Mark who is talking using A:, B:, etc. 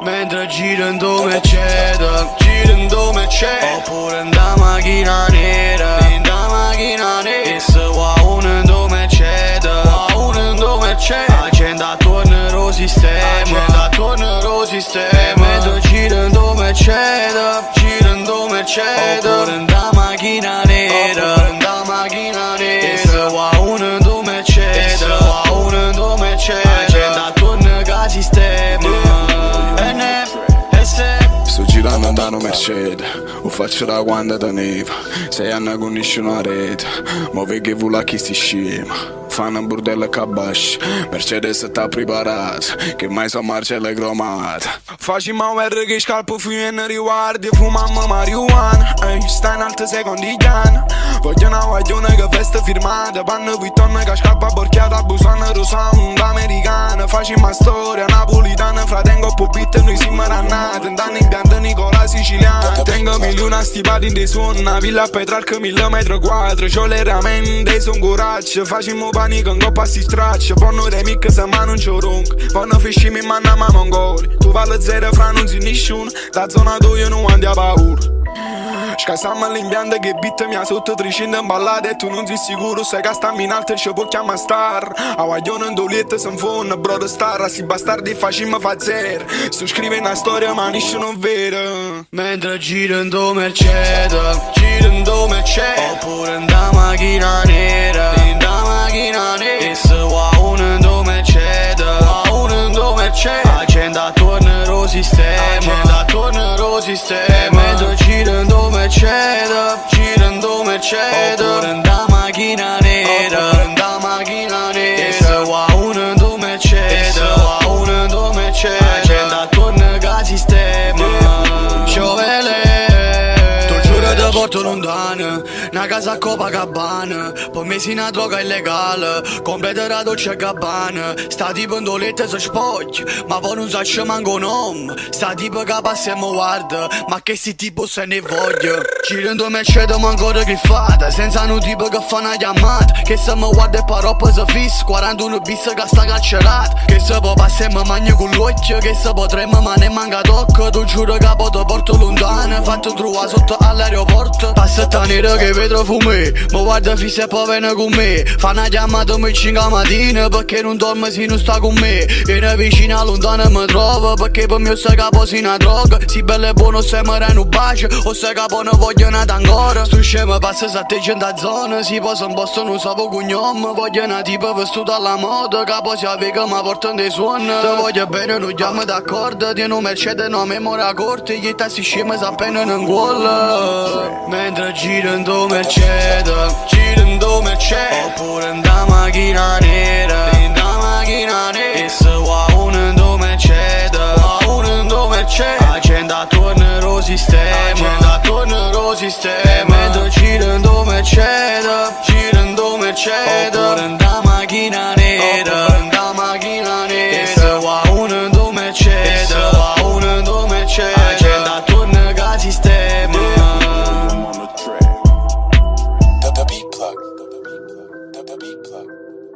A: Mentre girando Mercedes, girando Mercedes, oppure in da macchina nera, in da macchina nera. E se va uno in do Mercedes, va uno in do Mercedes, agenda attorno lo sistema, agenda attorno lo sistema. Mentre girando Mercedes, girando Mercedes, oppure in da macchina nera, oppure in da macchina nera. E se va uno in do Mercedes, va uno in do Mercedes, agenda attorno lo sistema.
B: Sto girando da una Mercedes, lo faccio da quando te neva. 6 anni con nessuna rete, ma vedi che vuole chi si scema. Fanno un bordello a cabasci, Mercedes sta preparata, che mai so marcelle cromate. Facciamo vedere che scalpo fino in riguardi, fumammo marijuana. Sta in alto secondi anni, voglio una guaglione che festa firmata. Panno pittonne che scalpa borchiata, busana rosound americana. Facciamo storia napolitana, fratengo po' bit noi siamo rannati. Danni pianta Nicola siciliano, tengo milioni stipati in dei suoni, una villa a Petrarca 1000 metri quadri. C'ho le ramende, son coraggio, facciamo panico in coppa si straccia. Fanno dei mix ma non c'ho ronco, fanno fiscimi ma non ma mongoli. Tu vale zero fra non si nessuno, da zona tua io non andiamo a paura. Scassammo l'impianto che beat mi ha sotto 300 ballate e tu non sei sicuro, sai che stammi in alto e ci può chiamare star. A guaglione in dolette se fanno brother star, a si bastardi facciamo fa zero. Sto scrivendo una storia ma nessuno vero.
A: Mentre girando Mercedes, girando Mercedes, oppure in da macchina nera, in da macchina nera. E se va uno in do Mercedes, va uno in do Mercedes, agenda attorno lo sistema, agenda attorno lo sistema. Mentre girando Mercedes, girando Mercedes, oppure in da macchina nera, oppure in da macchina nera. E se va uno in do Mercedes, va uno in do Mercedes, agenda attorno al sistema. Te porto lontano, una casa a Copacabana, poi mesi una droga illegale, completerà Dolce & Gabbana. Sta tipo in dolette si spoglia, ma poi non sa c'è manco nome. Sta tipo che passa e mi guarda, ma che si tipo se ne voglia. Girando Mercedes ma ancora griffata, senza un tipo che fa una chiamata, che se mi guarda e paroppa si fissa, 41 bis che sta carcerato. Che se poi passa e mi magna con l'occhio, che se potremmo ma ne manca tocco. Tu giuro che poi te porto lontano, fatto trovare sotto all'aeroporto. Passetta nera che vetro fumé, ma guarda fissa e poi viene con me. Fa una chiamata mi 5 mattina, perché non dorme se non sta con me. Viene vicina lontana mi trova, perché per me se capo si una droga. Si bella e buono se mi rende un bacio, o se capo ne voglio nata ancora. Sto scemo passa 700 zone, si posa un posto non so cognome. Voglio una tipa vestuta alla moda, capo si avvica ma porta dei suoni. Te voglio bene non chiamo d'accordo, tieni un Mercedes no memoria corta, gli tassi scemi se appena non guolla. Mentre girando Mercedes, girando Mercedes, oppure in da macchina nera, in da macchina nera. E se va uno in do Mercedes, va uno in do Mercedes, agenda attorno lo sistema, agenda attorno lo sistema. Mentre girando Mercedes, girando Mercedes, oppure in da macchina